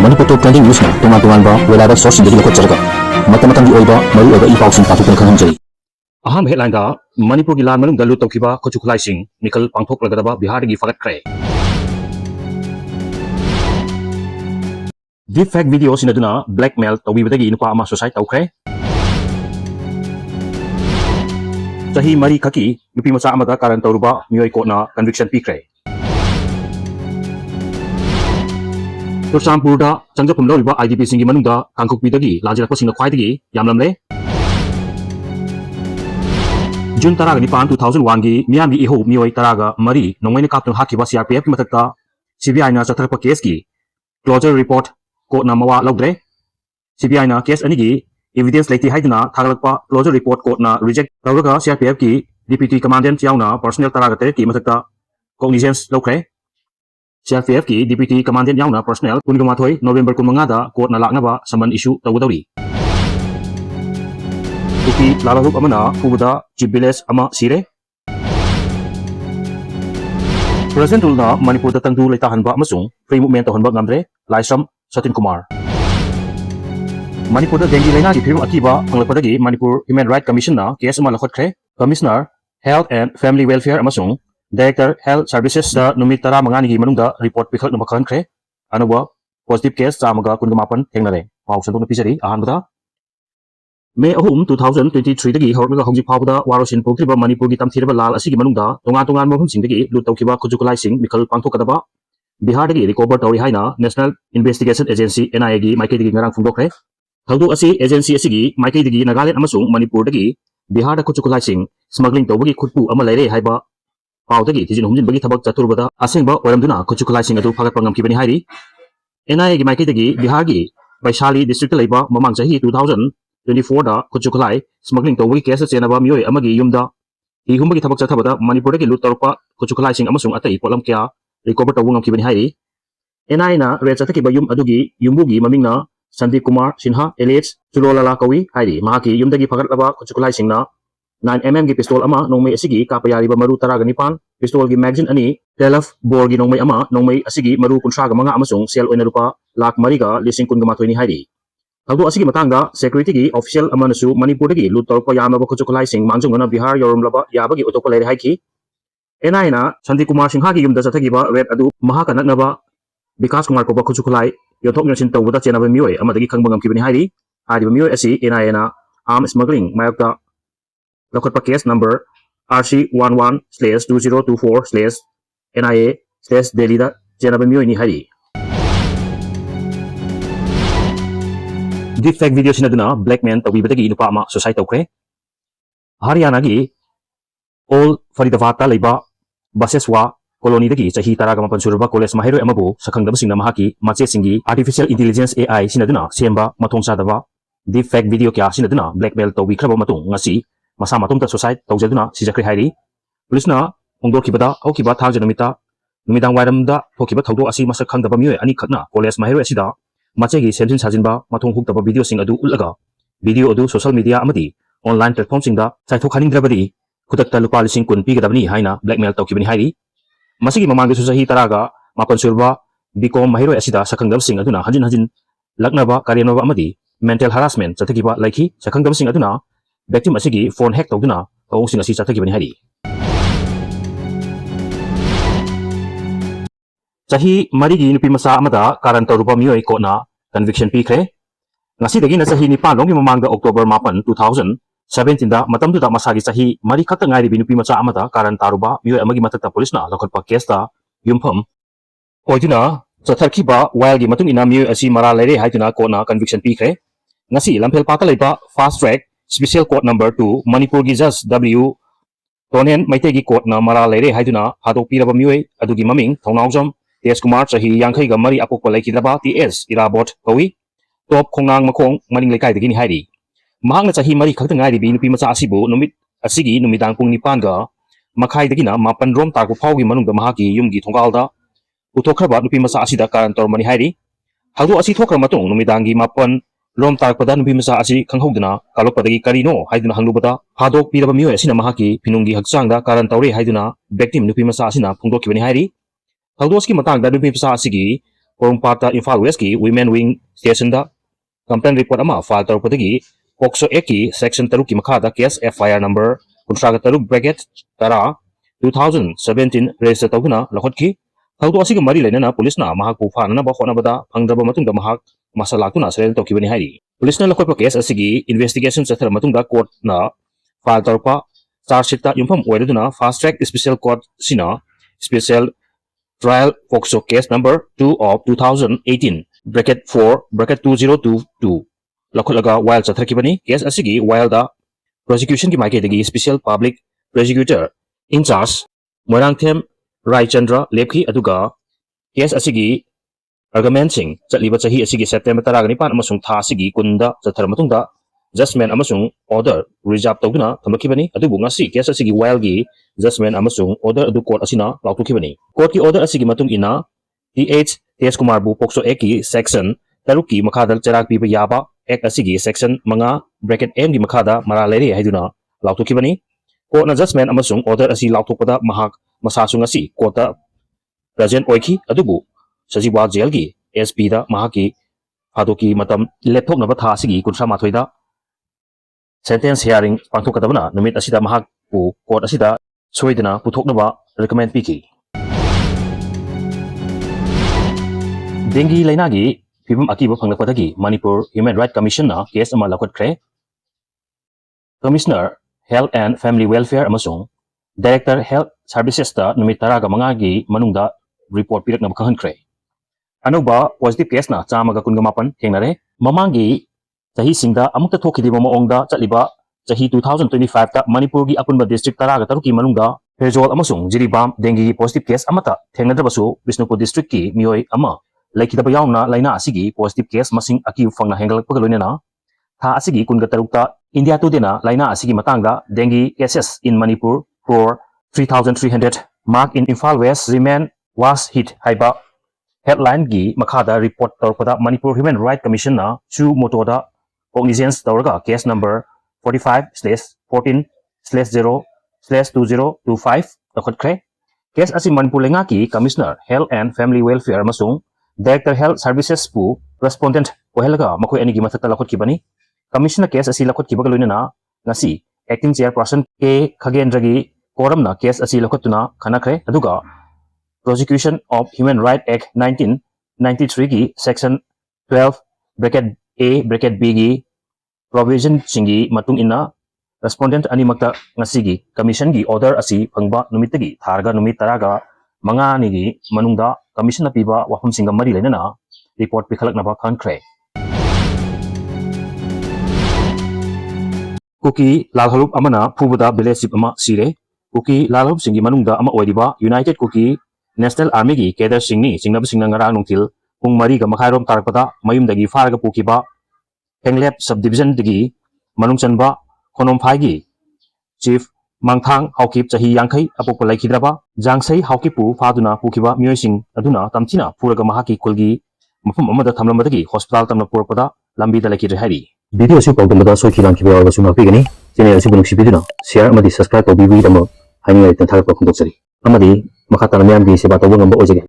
Manipur top trending news na tungan ba wala da source hindi ko charga mata di oiba maru oiba ipaw sing tatuk kan jai aham headline da Manipur gi lan manung dalu tawkiba khutlaising mikal pangthok lagadaba BIHARda gi fagat kre deep fake video sinaduna blackmail tawibadagi nupa ama suicide tawkre Chahi mari khaki nupi macha amada karan tawruba mioi ko na conviction pikre Tursampurda changjapum loriba IDP singi manungda kangkukpidagi lajirappa singna khwaidagi yamlamle June taraga nipan 2001 gi miyamgi iho mioi taraga mari nongmaina kaptun hakiba CRPF ki matakta CBI na chatharpa case ki closure report ko na mawa logdre CBI na case ani gi evidence leiti haiduna thagalakpa closure report ko na reject tawraga CRPF ki deputy commandant yauna personnel taraga te ki matakta cognizance lokre CRPF ki deputy commandant yauna personnel kungumathoi November 15 da court na laknaba saman issue tawdawi Tuki lalarup amana fubuda chief village ama sire President Ulna Manipur da tangdu leitahanba amasung free movement tahonba ngamre Laisam Satin Kumar Manipur da dengue laina gi phirum akiba panglapadagi Manipur Human Rights Commission na case ama lakhotkre Commissioner Health and Family Welfare amasung Director Health Services da numit tara mangani gi manungda report pikhak na makhan khre anuba positive case chamaga kungumapan thengnare paw santung pisari ahanbada May 2023 dagi hornaga hongji phawda warosin pokriba Manipur gi tamthiraba lal asigi manungda tongan mafum singdagi lut tawkiba khutlaising mikal pangthokadaba BIHARda gi recover tori haina National Investigation Agency NIA gi maikei dagi ngarang phungdokre thawdu asi agency asigi maikei dagi Nagaland amasung Manipur dagi BIHARda khutlaising smuggling tawbagi khutpu ama leire haiba Paudagi tijin humjin bagi thabak chaturbada asengba oramduna khutlaising adu phagat pangam kibani hairi NIA gi maikei dagi BIHAR gi Baishali district laiba mamang chahi 2024 da khutlaising smuggling tawbagi case chenaba mioi amagi yumda hi humbagi thabak chathabada Manipur dagi lut torpa khutlaising amasung atai polam kya recover tawung kibani hairi NIA na re chathaki ba yum adugi yumbugi mamingna Sandeep Kumar Sinha alias Chulolala kawi hairi mahaki yumdagi phagat laba khutlaising na 9mm gi pistol ama nongmei asigi kapayari ba maru taraga nipan pistol gi magazine ani telaf bor gi nongmei ama nongmei asigi maru kunsa ga manga amasung sel oina rupa lakh mariga lising kun ga mathoi ni hairi thawdu asigi matangda security gi official ama nasu Manipur gi lut torpa yama ba khutlaising mangjung na BIHAR yorum laba yabagi otopa leire haiki NIA na Sandeep Kumar Sinha gi yumda chathagi ba red adu mahaka naknaba Vikas Kumar ko ba khutlaising yothok nyasin tawda chenaba mioi ama dagi khangbangam kibani hairi hadi mioi asi NIA na arm smuggling mayakta Lakotpa case number RC11/2024/NIA/Delhi da jenaba mioi ni hari. Deep fake video sinaduna black man tawibadagi nupa ama suicide tawkre. Haryana gi all Faridabad laiba Baseswa colony dagi chahi taraga mapan surba college mahero amabu sakhangdaba singna mahaki mache singi artificial intelligence AI sinaduna semba mathongsa daba deep fake video kya sinaduna blackmail tawi khraba matung ngasi Masa matumta suicide tawjaduna sijakri hairi police na hongdorkibada haukiba thagja numidang wairamda thokiba thawdo asi masak khangdaba mioi ani khakna college mahero asida machegi semjin sajinba mathong huktaba video sing adu ulaga video adu social media amadi online platform singda chaithok haningdrabadi khutakta lupa lising kun pigadabani haina blackmail tawkibani hairi masigi mamangda susahi taraga mapan surba bikom mahero asida sakhangdab sing aduna hanjin laknaba karyanaba amadi mental harassment chathagiba laiki sakhangdab sing aduna victim asigi phone hack tawduna awsing asi chathagibani hari chahi marigi nupi masa amada karan tawruba mioi ko na conviction pikre ngasi dagi na chahi ni palong gi mamangda October 8 2017 da matamdu da masagi chahi mari khata ngai ri nupi masa amada karan taruba mioi amagi matakta police na lokotpa case ta yumpham oiduna chatharkiba while gi matung ina mioi asi mara leire haituna ko na conviction pikre ngasi lamphel pata leiba fast track Special Court Number 2 Manipurgi Judge W Tonen Maitegi Court na mara leire haiduna hadok piraba mioi adugi maming thongnawjam TS Kumar chahi yangkhai ga mari apokpa laikidaba TS Irabot kawi top khongnang makhong maning lekai dagi ni hairi mahangna chahi mari khakta ngai ri bi nupi macha asibu numit asigi numidang pung 9 ga makhai dagi na mapan rom tarku phawgi manungda mahaki yumgi thonggalda utokhraba nupi macha asida karan tormani hairi hagdu asi thokra matung numidangi mapan Rom tarpada nupi masa asi khanghodna kalokpadagi karino haiduna hanglubada hadok piraba mioi asina mahaki pinungi hakchangda karan tawre haiduna victim nupi masa asina phungdokibani hairi Haudos ki matang da nupi masa asigi Porongpata Imphal West ki Women Wing Station da complaint report ama file tawpadagi Pokso Act ki section 3 ki makhada case FIR number 33 bracket tara 2017 register tawna lakhotki thawdo asiga mari lainana police na mahakpu phanana ba khonabada phangdraba matungda mahak masalakuna sel tawkibani hari police na lakhotpa case asigi investigation chathar matungda court na file tawpa charge sheet ta yumpham oiraduna fast track special court sina special trial Pokso case number 2 of 2018 bracket 4 bracket 2022 lakholaga while chatharkibani case asigi while the prosecution ki maike degi special public prosecutor in charge Moirangthem Rai Chandra lepki aduga case asigi argument sing chatliba chahi asigi September 19 amasung tha asigi kunda chathar matungda judgment amasung order reserve tawduna thamakibani adubu ngasi case asigi while gi judgment amasung order adu court asina lautukibani court ki order asigi matung ina TH TS Kumar bu Pokso Act ki section taruki makhadal charak piba yaba Act asigi section manga bracket M gi makhada maraleri haiduna lautukibani court na judgment amasung order asi lautukpada mahak masasung asi court present oiki adubu sajiwa jail gi SP da mahaki hadoki matam lepthok na batha asigi kunsa mathoida sentence hearing pangthokadabana numit asida mahak pu court asida soidana puthoknaba recommend piki Dengue lainagi phibam akiba phanglakpadagi Manipur Human Rights Commission na case ama lakhotkre Commissioner Health and Family Welfare amasung Director Health Services ta numit taraga mangagi manungda report pirak na bakhankre Anuba positive case na chamaga kungamapan thengnare mamangi chahi singda amukta thokhidiba maongda chatliba chahi 2025 ta Manipurgi apunba district taraga taruki manungda Hejol amasung Jiribam Dengue positive case amata thengnadrabasu Bisnupur district ki mioi ama laikidaba yauna laina asigi positive case masing aki fangna hengalakpaga loinena tha asigi kunga tarukta India today na laina asigi matangda dengue cases in Manipur for 3,300 mark in Imphal West remain was hit haiba headline gi makhada report tawpada Manipur Human Rights Commission na chu motoda cognizance tawraga case number 45/14/0/2025 takhotkre case asi Manipur lenga ki Commissioner Health and Family Welfare amasung Director Health Services pu respondent ohelaga makoi anigi mathakta lakhotki Commissioner case asi lakhotki baga loinana ngasi acting chairperson K Khagendragi koramna case asi lakhotuna khanakre aduga Prosecution of Human Rights Act 1993 gi section 12 bracket A bracket B gi provision singi matung ina respondent animakta ngasigi commission gi order asi phangba numitagi tharga numit taraga manga nigi manungda commission apiba wafam singa mari lenana report pikhalaknaba khankre Kuki lalhalup amana phubuda village ama sire Kuki lalhalup singi manungda ama oidiba United Kuki National Army gi Kedar Singni singnab singnang ngarang nungtil pung mari ga makhairom tarakpada mayumdagi farga pukiba Henglep subdivision digi manungchanba Khonomphai gi Chief Mangthang Haukip chahi yangkhai apokpa laikhidraba Jangsai Haukipu faduna pukiba myoising aduna tamchina puraga mahaki kulgi mafam amada thamlambadagi hospital tamna purpada lambida laikhidre hari video si pawdambada soikiram kiba wasu mapigani channel si bunuk sibiduna share amadi subscribe tawbibi damo haingai tan tharpa khondokchari amadi makhatana myam gi seba tawba ngamba ojage